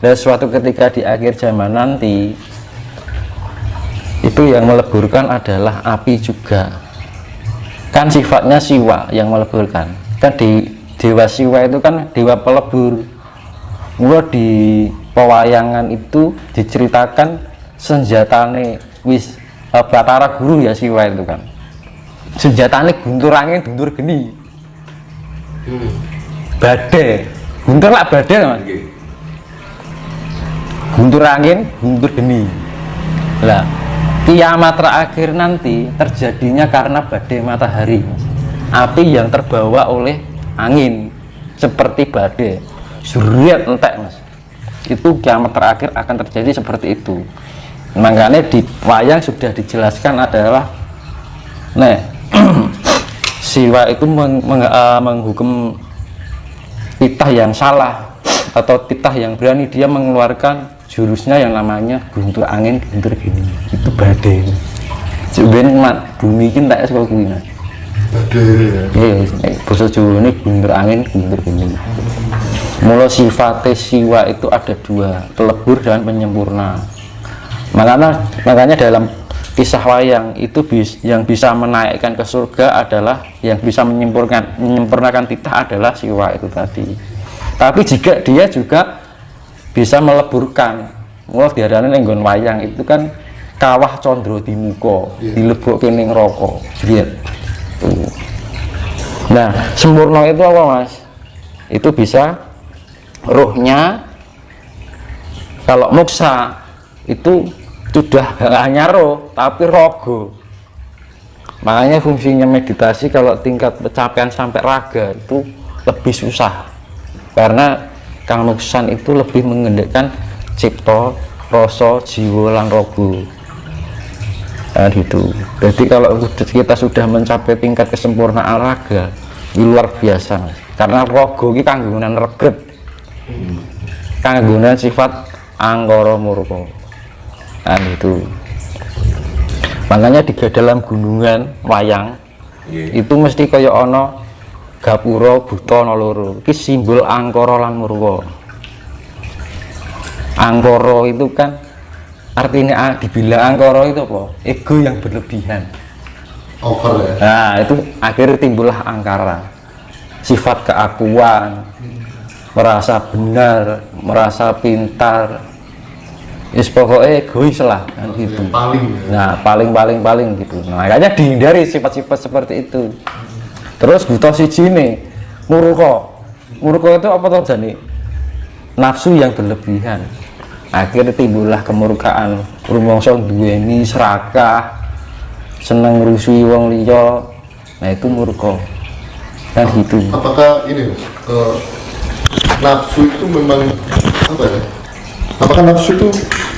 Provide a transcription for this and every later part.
Dan suatu ketika di akhir zaman nanti itu yang meleburkan adalah api juga. Kan sifatnya siwa yang meleburkan. Kan di dewa siwa itu kan dewa pelebur. Mula di pewayangan itu diceritakan senjatane Batara Guru ya siwa itu kan. Senjatane guntur angin, guntur geni. Badai, guntur lah badai Mas. Guntur angin, guntur geni. Lah, kiamat terakhir nanti terjadinya karena badai matahari, api yang terbawa oleh angin seperti badai, zuriat entek Mas. Itu kiamat terakhir akan terjadi seperti itu. Makanya di wayang sudah dijelaskan adalah siwa itu menghukum titah yang salah atau titah yang berani, dia mengeluarkan jurusnya yang namanya guntur angin, guntur geni. Itu badai. Sebenarnya bumi ini tak sekolah kuwi. Badai. Iya, basa Jawa ini guntur angin, guntur geni. Mula sifatnya siwa itu ada dua, pelebur dan penyempurna. Makanya dalam kisah wayang itu yang bisa menaikkan ke surga adalah, yang bisa menyempurnakan titah adalah siwa itu tadi. Tapi jika dia juga bisa meleburkan, mulai diarani nenggon wayang itu kan kawah condro di muka, dilebokke ning neraka. Nah, sempurna itu apa Mas? Itu bisa rohnya, kalau moksa itu sudah hanya roh tapi rogo. Makanya fungsinya meditasi kalau tingkat pencapaian sampai raga itu lebih susah, karena kang muksan itu lebih mengendalikan cipta, rasa, jiwa lan rogo. Nah, gitu. Jadi kalau kita sudah mencapai tingkat kesempurnaan raga, ini luar biasa Mas. Karena rogo ini kanggunan regret, kanggunan sifat angkara murka. Nah, itu makanya di dalam gunungan wayang itu mesti kaya ono gapura buta ana loro. Iki simbol angkara lan murka. Angkara itu kan artinya dibilang angkara itu apa? Ego yang berlebihan. Over ya. Nah, itu akhirnya timbullah angkara. Sifat keakuan, merasa benar, merasa pintar. Pokoknya egois lah kan gitu. Nah, paling gitu. Nah, makanya dihindari sifat-sifat seperti itu. Terus buta siji nih, murka. Murka itu apa tuh jane? Nafsu yang berlebihan. Akhirnya timbullah kemurkaan. Rumangsa duweni serakah, seneng ngrusui wong liya. Nah, itu murka. Kan gitu. Apakah ini nafsu itu memang apa ya? Apakah nafsu itu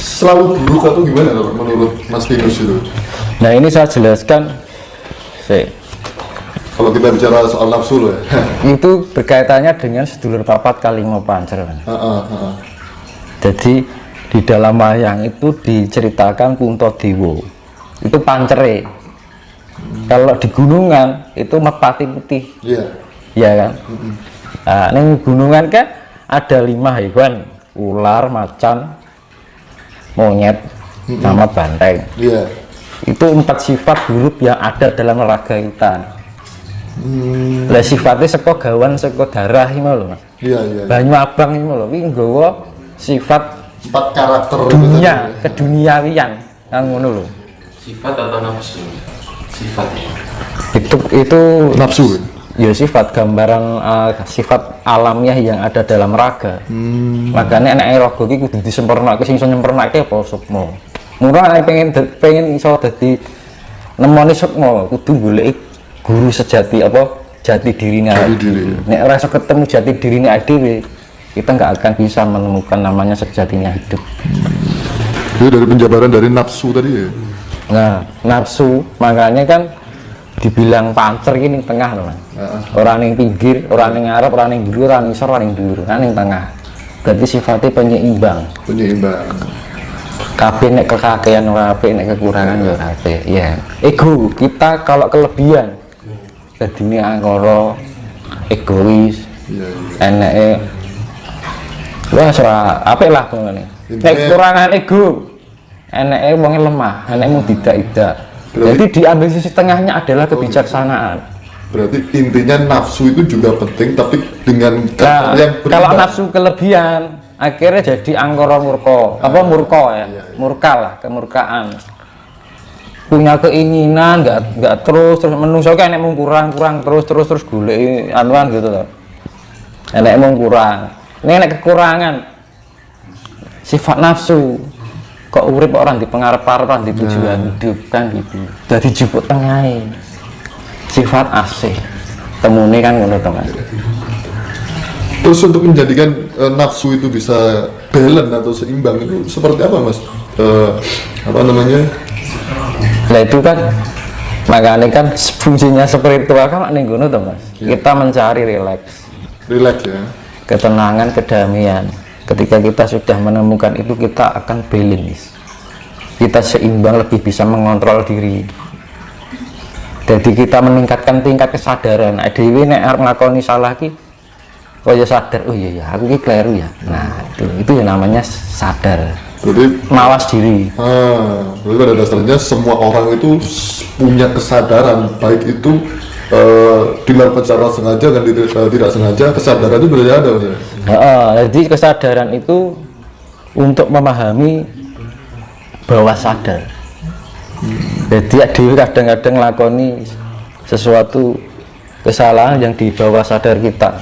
selalu buruk atau gimana menurut Mas Tinus itu? Nah, ini saya jelaskan. Kalau kita bicara soal nafsu loh ya. Itu berkaitannya dengan sedulur papat kalima pancer. Jadi di dalam wayang itu diceritakan Puntadewa. Itu pancere. Kalau di gunungan itu merpati putih. Iya. Iya kan? Nah, ini gunungan kan ada 5 hewan. Ular, macan, monyet, sama banteng. Itu 4 sifat buruk yang ada dalam raga kita. Lah sifatnya seko gawan, seko darah ini loh Mas. Banyu abang ini loh. Ini nggawa sifat 4 karakter dunia, keduniawian yang ngono loh. Sifat atau nafsu? Sifat. Itu nafsu. Ya sifat gambaran sifat alamiah yang ada dalam raga. Makanya anak raga iki kudu disempurnake, sing iso nyempurnake apa sukma. Murah nek pengen iso dadi nemoni sukma kudu golek guru sejati apa jati dirine. Nek ora iso ketemu jati dirine dhewe, kita nggak akan bisa menemukan namanya sejatinya hidup. Itu dari penjabaran dari nafsu tadi ya. Nah, nafsu makanya kan dibilang pancer ini tengah loh Mas. Orang yang pinggir, orang yang ngarep, orang yang dhuwur, orang yang isor, orang yang dhuwur, kan yang tengah. Berarti sifatnya penyeimbang. Kabeh nek kekakean ora apik, nek kekurangan ya ora apik. Ya. Ego, kita kalau kelebihan dadine angkara egois. Eneke Wah ora apik lah ngene. Nek kekurangan ego eneke wong lemah, enekmu tidak. Jadi diambil sisi tengahnya adalah kebijaksanaan. Berarti intinya nafsu itu juga penting, tapi dengan Nah, yang kalau berimbang. nafsu kelebihan akhirnya jadi angkara murka, apa murka ya, murka lah, kemurkaan. Punya keinginan nggak terus menungso kan enek mung kurang terus golek anuan gitu loh. Enek mung kurang. Ini enek kekurangan sifat nafsu. Kok urip orang di pengarep-arep di tujuan hidup kan gitu. Dadi jupuk tengahe. Sifat asih. Temune kan ngono to, Mas. Terus untuk menjadikan nafsu itu bisa balance atau seimbang itu seperti apa, Mas? Apa namanya? Nah itu kan makanya kan fungsinya spiritual kan ning ngono to, Mas. Kita mencari rileks, Relax ya. ketenangan, kedamaian. Ketika kita sudah menemukan itu, kita akan balance. Kita seimbang, lebih bisa mengontrol diri. Jadi kita meningkatkan tingkat kesadaran. Dewi nek arep nglakoni salah ki oh ya sadar, oh iya ya aku ki kleru ya. Nah, itu ya namanya sadar. Berarti Mawas diri. berarti pada dasarnya semua orang itu punya kesadaran, baik itu dilakukan secara sengaja dan tidak sengaja, kesadaran itu berarti ada, Mas. Jadi kesadaran itu untuk memahami bawah sadar. Jadi Dewi kadang-kadang lakoni sesuatu kesalahan yang di bawah sadar kita.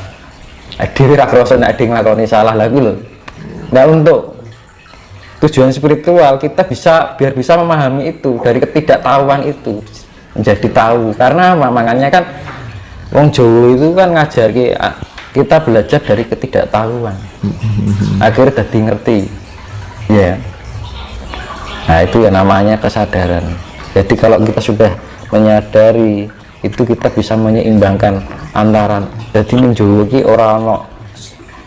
Dewi rakrasa nek ade nglakoni salah lagi loh. Nah untuk tujuan spiritual kita biar bisa memahami itu dari ketidaktahuan itu menjadi tahu. Karena apa? Makanya kan wong Jawa itu kan ngajar kita belajar dari ketidaktahuan. Akhirnya jadi ngerti. Ya. Nah itu ya namanya kesadaran. Jadi kalau kita sudah menyadari itu, kita bisa menyeimbangkan antara jadi ning Jawa iki ora ono,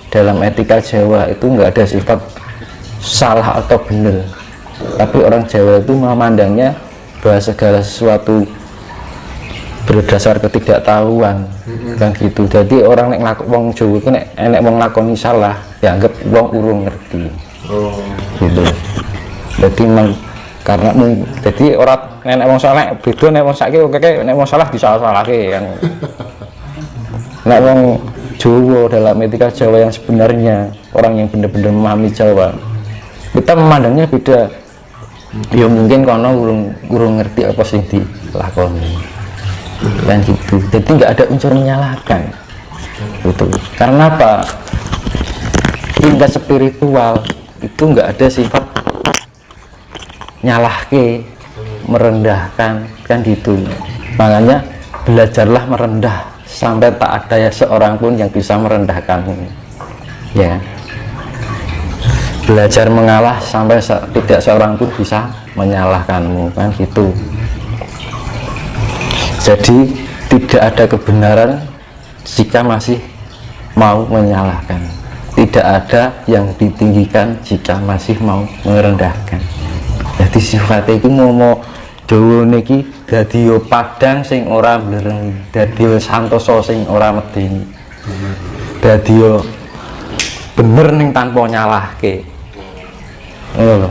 dalam etika Jawa itu enggak ada sifat salah atau benar, tapi orang Jawa itu memandangnya bahwa segala sesuatu berdasar ketidaktahuan kan gitu. Jadi orang nek wong Jawa itu nek enek wong lakoni salah dianggap wong urung ngerti gitu. Jadi karena jadi orang nenek wong salah beda nek wong saiki oke nek wong salah disalah-salahke kan. Nek wong Jawa dalam etika Jawa yang sebenarnya, orang yang benar-benar memahami Jawa, kita memandangnya beda. Ya mungkin kono urung ngerti apa sing dilakoni dan gitu. Jadi nggak ada unsur menyalahkan gitu. Karena apa? Tingkat spiritual itu nggak ada sifat nyalahke, merendahkan kan gitu. Makanya belajarlah merendah sampai tak ada ya seorang pun yang bisa merendahkanmu ya. Belajar mengalah sampai tidak seorang pun bisa menyalahkanmu kan gitu. Jadi tidak ada kebenaran jika masih mau menyalahkan, tidak ada yang ditinggikan jika masih mau merendahkan. Jadi sifatnya itu mau Jawa niki dadi yo padang sing ora blereng, dadi yo santoso sing ora medeni, dadi yo bener ning tanpa nyalahke. Ngono lho.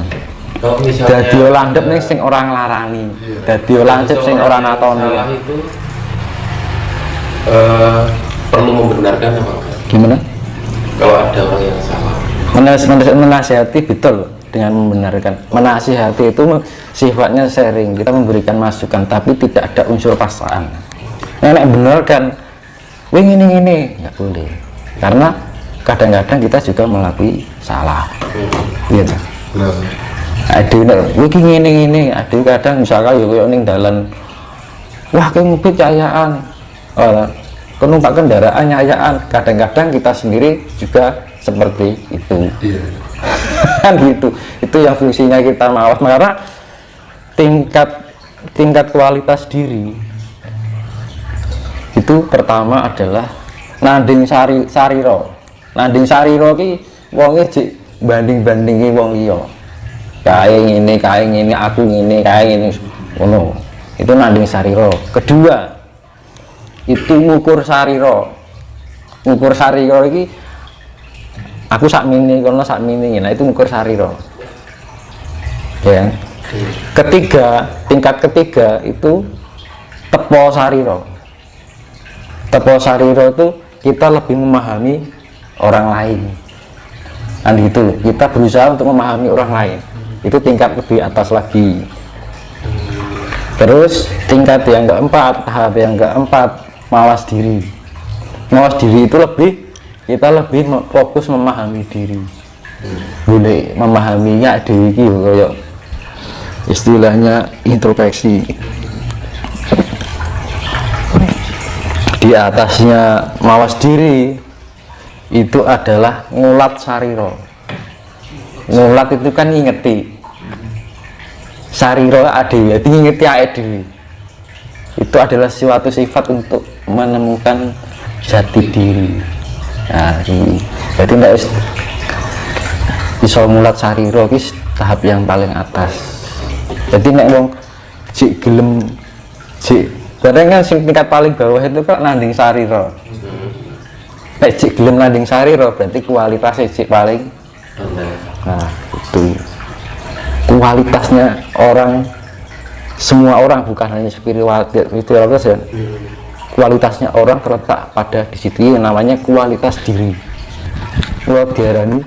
Kalau misalnya Dadi yo landhep ning sing ora nglarani, dadi yo lancip sing ora natoni. salah itu perlu membenarkan apa enggak? Gimana? Kalau ada orang yang salah, Menasihati betul dengan membenarkan. Menasihati itu sifatnya sharing, kita memberikan masukan, tapi tidak ada unsur paksaan. Nenek bener kan, wih ini nggak boleh, karena kadang-kadang kita juga melakui salah, gitu. Aduh, wih ini, aduh kadang misalkan yuk ning dalan, wah kayak mobil cahayaan, numpak kendaraan nyayaan, kadang-kadang kita sendiri juga seperti itu. Kan gitu, itu yang fungsinya kita mawas. Karena tingkat kualitas diri itu pertama adalah nanding sariro. Nanding sariro ki wonge jek banding-bandingi wong liya. Kae ngene, aku ngene, kae ngene ngono. Itu nanding sariro. Kedua, itu ngukur sariro. Ngukur sariro iki aku sakmini kono sakmini, nah itu ngukur sarira. Ya. Tingkat ketiga itu tepo sarira. Tepo sarira itu kita lebih memahami orang lain. Dan itu kita berusaha untuk memahami orang lain. Itu tingkat lebih atas lagi. Terus tingkat yang keempat, tahap yang keempat, mawas diri. Mawas diri itu kita lebih fokus memahami diri. Boleh memahaminya diri itu kayak istilahnya introspeksi. Di atasnya mawas diri itu adalah ngulat sariro. Ngulat itu kan ngingeti sariro adewi, jadi ngingeti adewi. Itu adalah suatu sifat untuk menemukan jati diri. Nah, jadi tidak bisa ngulat sariro, itu tahap yang paling atas. Jadi nek wong cik gelem kadang kan tingkat paling bawah itu kan landing sariro. Nek cik gelem landing sariro berarti kualitasnya cik paling. Nah, itu kualitasnya orang, semua orang, bukan hanya spiritualitas ya. Kualitasnya orang terletak pada di situ, namanya kualitas diri. Kalau diarani